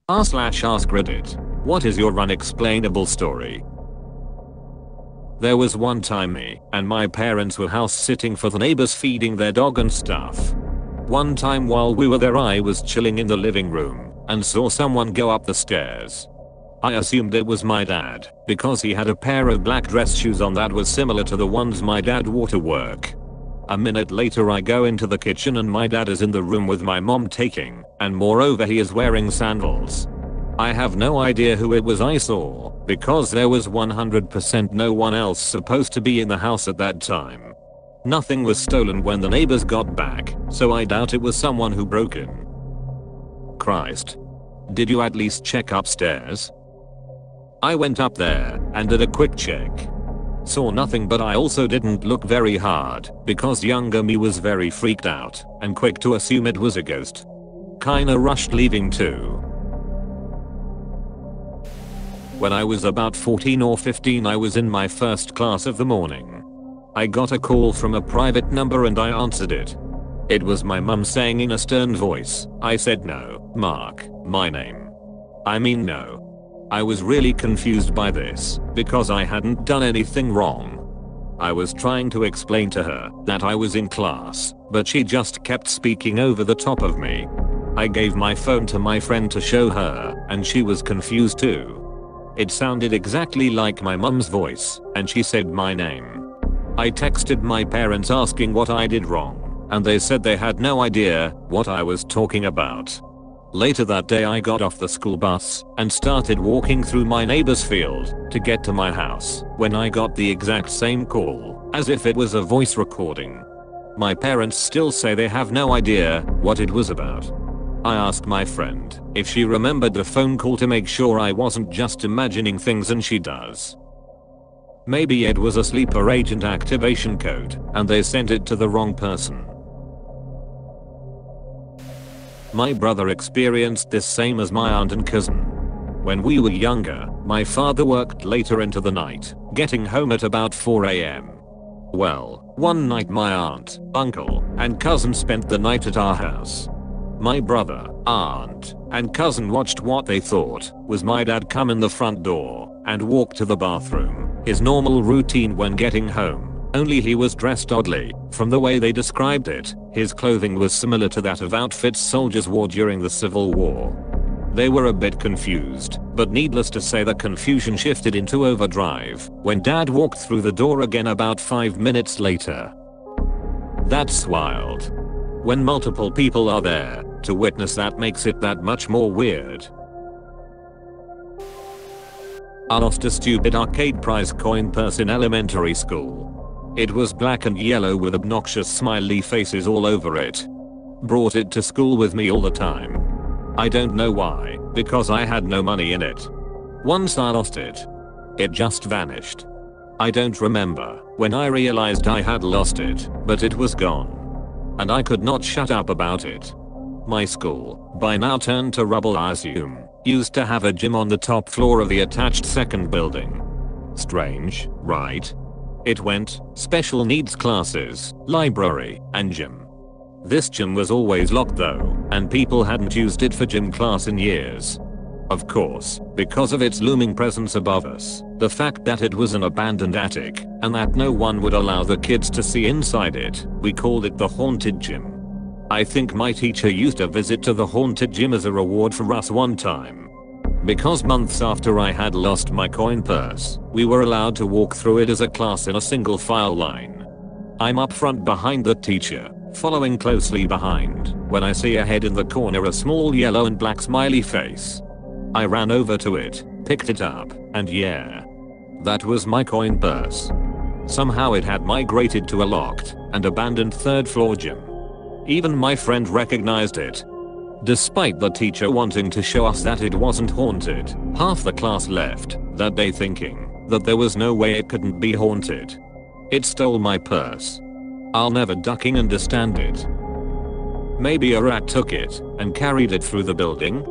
r/AskReddit. What is your unexplainable story? There was one time me and my parents were house sitting for the neighbors feeding their dog and stuff. One time while we were there I was chilling in the living room and saw someone go up the stairs. I assumed it was my dad because he had a pair of black dress shoes on that was similar to the ones my dad wore to work. A minute later I go into the kitchen and my dad is in the room with my mom taking, and moreover he is wearing sandals. I have no idea who it was I saw, because there was 100% no one else supposed to be in the house at that time. Nothing was stolen when the neighbors got back, so I doubt it was someone who broke in. Christ. Did you at least check upstairs? I went up there and did a quick check. Saw nothing, but I also didn't look very hard because younger me was very freaked out and quick to assume it was a ghost. Kinda rushed leaving too. When I was about 14 or 15 I was in my first class of the morning. I got a call from a private number and I answered it. It was my mum saying in a stern voice. I said, "No, Mark, my name. I mean no." I was really confused by this because I hadn't done anything wrong. I was trying to explain to her that I was in class, but she just kept speaking over the top of me. I gave my phone to my friend to show her and she was confused too. It sounded exactly like my mum's voice and she said my name. I texted my parents asking what I did wrong and they said they had no idea what I was talking about. Later that day I got off the school bus and started walking through my neighbor's field to get to my house when I got the exact same call, as if it was a voice recording. My parents still say they have no idea what it was about. I asked my friend if she remembered the phone call to make sure I wasn't just imagining things and she does. Maybe it was a sleeper agent activation code and they sent it to the wrong person. My brother experienced this same as my aunt and cousin. When we were younger, my father worked later into the night, getting home at about 4 AM. Well, one night my aunt, uncle, and cousin spent the night at our house. My brother, aunt, and cousin watched what they thought was my dad come in the front door and walk to the bathroom, his normal routine when getting home. Only he was dressed oddly. From the way they described it, his clothing was similar to that of outfits soldiers wore during the Civil War. They were a bit confused, but needless to say the confusion shifted into overdrive when Dad walked through the door again about 5 minutes later. That's wild. When multiple people are there to witness that makes it that much more weird. I lost a stupid arcade prize coin purse in elementary school. It was black and yellow with obnoxious smiley faces all over it. Brought it to school with me all the time. I don't know why, because I had no money in it. Once I lost it, it just vanished. I don't remember when I realized I had lost it, but it was gone. And I could not shut up about it. My school, by now turned to rubble I assume, used to have a gym on the top floor of the attached second building. Strange, right? It went special needs classes, library, and gym. This gym was always locked though, and people hadn't used it for gym class in years. Of course, because of its looming presence above us, the fact that it was an abandoned attic, and that no one would allow the kids to see inside it, we called it the haunted gym. I think my teacher used a visit to the haunted gym as a reward for us one time. Because months after I had lost my coin purse, we were allowed to walk through it as a class in a single file line. I'm up front behind the teacher, following closely behind, when I see ahead in the corner a small yellow and black smiley face. I ran over to it, picked it up, and yeah. That was my coin purse. Somehow it had migrated to a locked and abandoned third floor gym. Even my friend recognized it. Despite the teacher wanting to show us that it wasn't haunted, half the class left that day thinking that there was no way it couldn't be haunted. It stole my purse. I'll never ducking understand it. Maybe a rat took it and carried it through the building?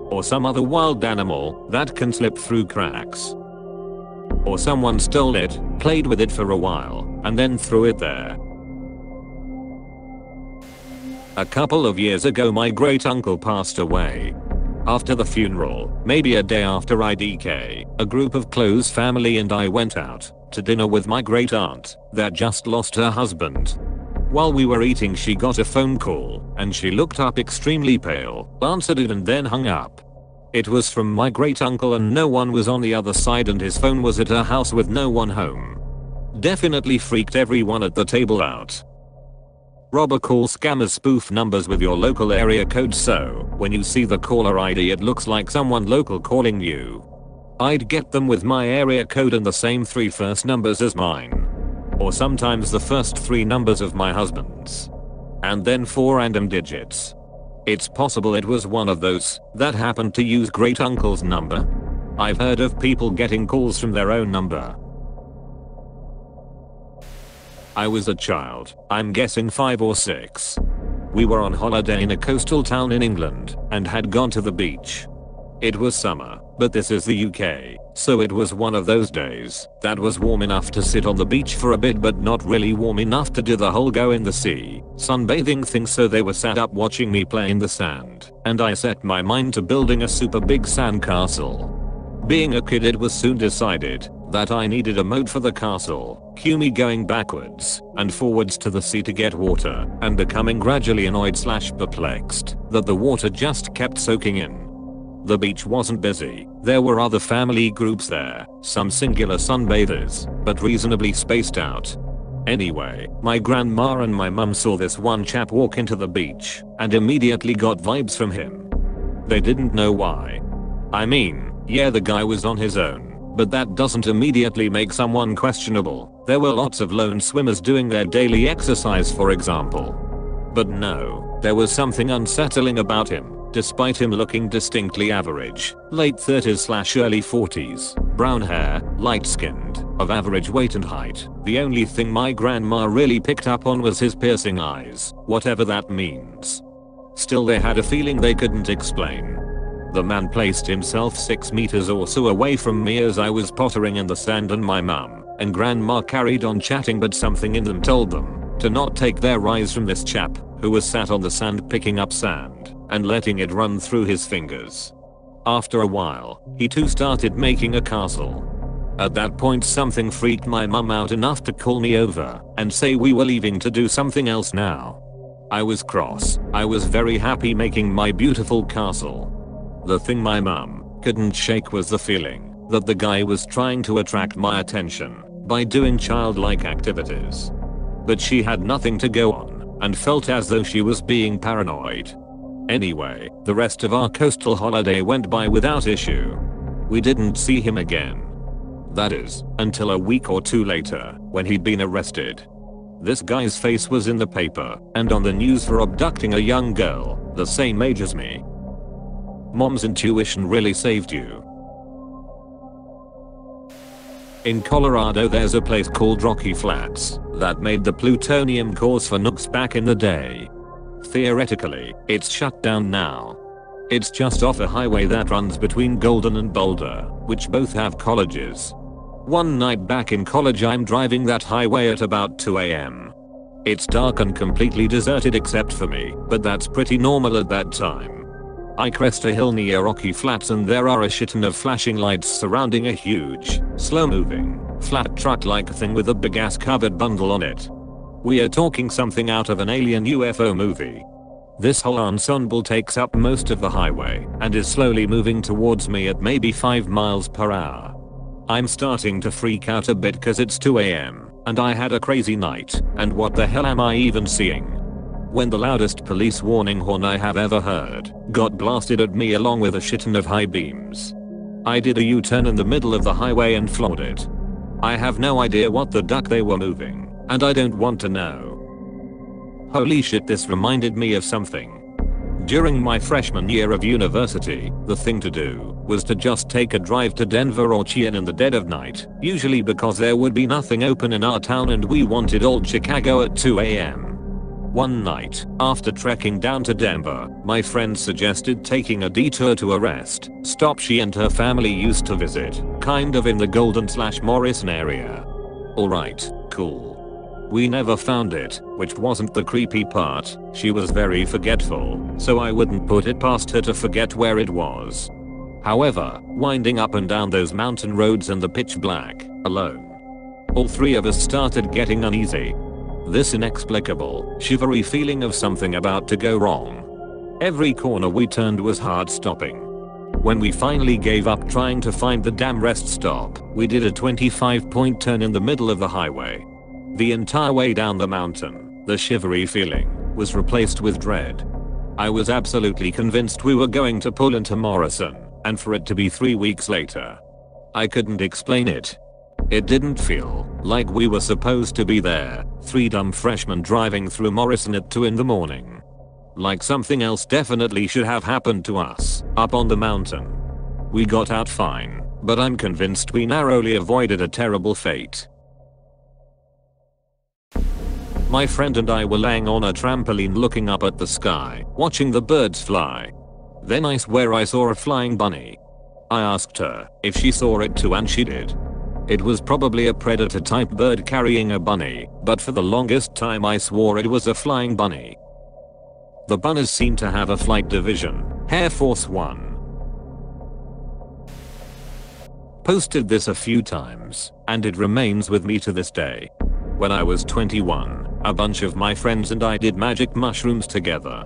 Or some other wild animal that can slip through cracks? Or someone stole it, played with it for a while, and then threw it there. A couple of years ago my great uncle passed away. After the funeral, maybe a day after IDK, a group of close family and I went out to dinner with my great aunt that just lost her husband. While we were eating, she got a phone call and she looked up extremely pale, answered it and then hung up. It was from my great uncle and no one was on the other side and his phone was at her house with no one home. Definitely freaked everyone at the table out. Robber call scammers spoof numbers with your local area code, so when you see the caller ID it looks like someone local calling you. I'd get them with my area code and the same 3 first numbers as mine. Or sometimes the first 3 numbers of my husband's. And then 4 random digits. It's possible it was one of those that happened to use great uncle's number. I've heard of people getting calls from their own number. I was a child, I'm guessing 5 or 6. We were on holiday in a coastal town in England and had gone to the beach. It was summer, but this is the UK, so it was one of those days that was warm enough to sit on the beach for a bit but not really warm enough to do the whole go in the sea sunbathing thing, so they were sat up watching me play in the sand, and I set my mind to building a super big sand castle. Being a kid, it was soon decided that I needed a moat for the castle. Cue me going backwards and forwards to the sea to get water and becoming gradually annoyed / perplexed that the water just kept soaking in. The beach wasn't busy. There were other family groups there, some singular sunbathers, but reasonably spaced out. Anyway, my grandma and my mum saw this one chap walk into the beach and immediately got vibes from him. They didn't know why. I mean, yeah, the guy was on his own, but that doesn't immediately make someone questionable. There were lots of lone swimmers doing their daily exercise, for example. But no, there was something unsettling about him. Despite him looking distinctly average, late 30s / early 40s, brown hair, light-skinned, of average weight and height, the only thing my grandma really picked up on was his piercing eyes, whatever that means. Still, they had a feeling they couldn't explain. The man placed himself 6 meters or so away from me as I was pottering in the sand, and my mum and grandma carried on chatting, but something in them told them to not take their eyes from this chap who was sat on the sand picking up sand and letting it run through his fingers. After a while, he too started making a castle. At that point, something freaked my mum out enough to call me over and say we were leaving to do something else now. I was cross. I was very happy making my beautiful castle. The thing my mum couldn't shake was the feeling that the guy was trying to attract my attention by doing childlike activities. But she had nothing to go on and felt as though she was being paranoid. Anyway, the rest of our coastal holiday went by without issue. We didn't see him again. That is, until a week or 2 later, when he'd been arrested. This guy's face was in the paper and on the news for abducting a young girl the same age as me. Mom's intuition really saved you. In Colorado, there's a place called Rocky Flats that made the plutonium cores for nukes back in the day. Theoretically, it's shut down now. It's just off a highway that runs between Golden and Boulder, which both have colleges. One night back in college, I'm driving that highway at about 2 AM. It's dark and completely deserted except for me, but that's pretty normal at that time. I crest a hill near Rocky Flats and there are a shitton of flashing lights surrounding a huge, slow-moving, flat truck-like thing with a big-ass covered bundle on it. We are talking something out of an alien UFO movie. This whole ensemble takes up most of the highway and is slowly moving towards me at maybe 5 miles per hour. I'm starting to freak out a bit cause it's 2 AM and I had a crazy night, and what the hell am I even seeing? When the loudest police warning horn I have ever heard got blasted at me along with a shitton of high beams. I did a U-turn in the middle of the highway and floored it. I have no idea what the duck they were moving, and I don't want to know. Holy shit, this reminded me of something. During my freshman year of university, the thing to do was to just take a drive to Denver or Cheyenne in the dead of night, usually because there would be nothing open in our town and we wanted old Chicago at 2 AM. One night, after trekking down to Denver, my friend suggested taking a detour to a rest stop she and her family used to visit, kind of in the Golden / Morrison area. Alright, cool. We never found it, which wasn't the creepy part. She was very forgetful, so I wouldn't put it past her to forget where it was. However, winding up and down those mountain roads in the pitch black, alone, all three of us started getting uneasy. This inexplicable, shivery feeling of something about to go wrong. Every corner we turned was hard stopping. When we finally gave up trying to find the damn rest stop, we did a 25-point turn in the middle of the highway. The entire way down the mountain, the shivery feeling was replaced with dread. I was absolutely convinced we were going to pull into Morrison, and for it to be 3 weeks later. I couldn't explain it. It didn't feel like we were supposed to be there, 3 dumb freshmen driving through Morrison at 2 in the morning. Like something else definitely should have happened to us, up on the mountain. We got out fine, but I'm convinced we narrowly avoided a terrible fate. My friend and I were laying on a trampoline looking up at the sky, watching the birds fly. Then I swear I saw a flying bunny. I asked her if she saw it too and she did. It was probably a predator type bird carrying a bunny, but for the longest time I swore it was a flying bunny. The bunnies seem to have a flight division, Air Force One. Posted this a few times, and it remains with me to this day. When I was 21, a bunch of my friends and I did magic mushrooms together.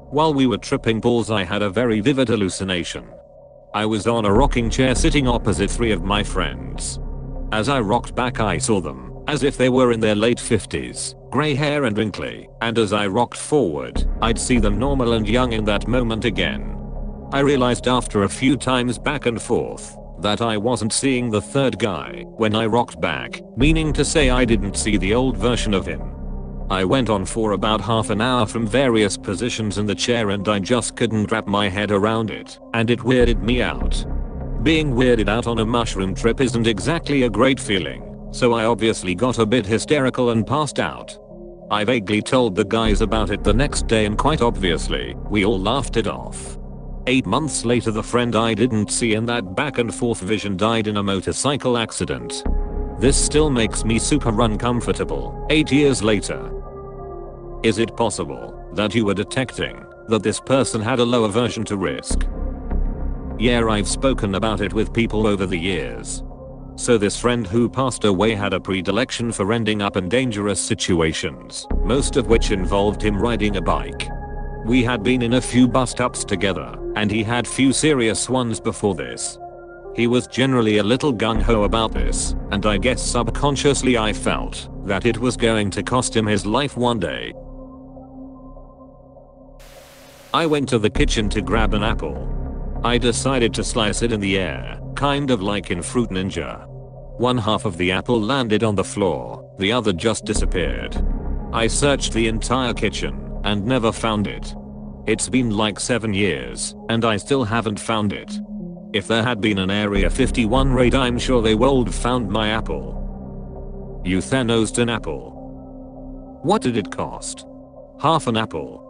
While we were tripping balls I had a very vivid hallucination. I was on a rocking chair sitting opposite 3 of my friends. As I rocked back I saw them, as if they were in their late 50s, grey hair and wrinkly, and as I rocked forward, I'd see them normal and young in that moment again. I realized after a few times back and forth that I wasn't seeing the third guy when I rocked back, meaning to say I didn't see the old version of him. I went on for about half an hour from various positions in the chair and I just couldn't wrap my head around it, and it weirded me out. Being weirded out on a mushroom trip isn't exactly a great feeling, so I obviously got a bit hysterical and passed out. I vaguely told the guys about it the next day and quite obviously, we all laughed it off. 8 months later the friend I didn't see in that back and forth vision died in a motorcycle accident. This still makes me super uncomfortable, 8 years later. Is it possible that you were detecting that this person had a low aversion to risk? Yeah, I've spoken about it with people over the years. So this friend who passed away had a predilection for ending up in dangerous situations, most of which involved him riding a bike. We had been in a few bust-ups together, and he had few serious ones before this. He was generally a little gung-ho about this, and I guess subconsciously I felt that it was going to cost him his life one day. I went to the kitchen to grab an apple. I decided to slice it in the air, kind of like in Fruit Ninja. One half of the apple landed on the floor, the other just disappeared. I searched the entire kitchen and never found it. It's been like 7 years, and I still haven't found it. If there had been an Area 51 raid I'm sure they would have found my apple. You Thanosed an apple. What did it cost? Half an apple.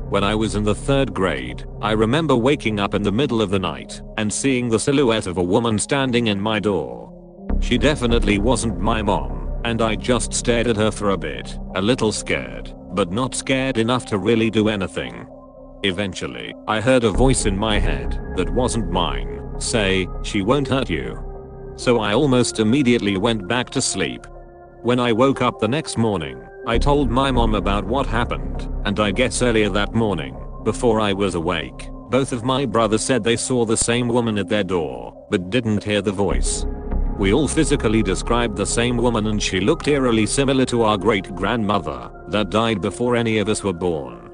When I was in the 3rd grade, I remember waking up in the middle of the night and seeing the silhouette of a woman standing in my door. She definitely wasn't my mom, and I just stared at her for a bit, a little scared, but not scared enough to really do anything. Eventually, I heard a voice in my head that wasn't mine say, "She won't hurt you." So I almost immediately went back to sleep. When I woke up the next morning, I told my mom about what happened, and I guess earlier that morning, before I was awake, both of my brothers said they saw the same woman at their door, but didn't hear the voice. We all physically described the same woman and she looked eerily similar to our great-grandmother that died before any of us were born.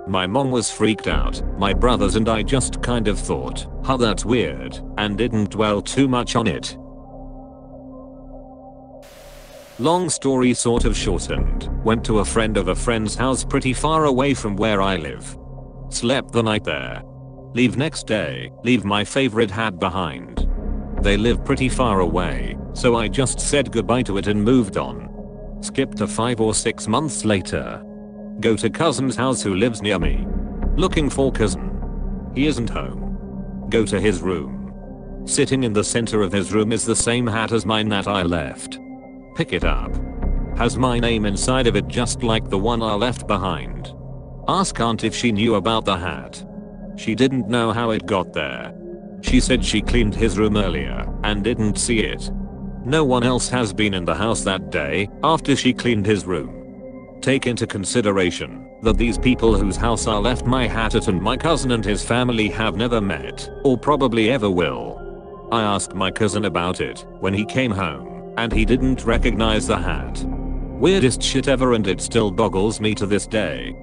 My mom was freaked out, my brothers and I just kind of thought, "Huh, that's weird," and didn't dwell too much on it. Long story sort of shortened, went to a friend of a friend's house pretty far away from where I live. Slept the night there. Leave next day, leave my favorite hat behind. They live pretty far away, so I just said goodbye to it and moved on. Skip to 5 or 6 months later. Go to cousin's house who lives near me. Looking for cousin. He isn't home. Go to his room. Sitting in the center of his room is the same hat as mine that I left. Pick it up. Has my name inside of it just like the one I left behind. Ask aunt if she knew about the hat. She didn't know how it got there. She said she cleaned his room earlier and didn't see it. No one else has been in the house that day after she cleaned his room. Take into consideration that these people whose house I left my hat at and my cousin and his family have never met or probably ever will. I asked my cousin about it when he came home and he didn't recognize the hat. Weirdest shit ever, and it still boggles me to this day.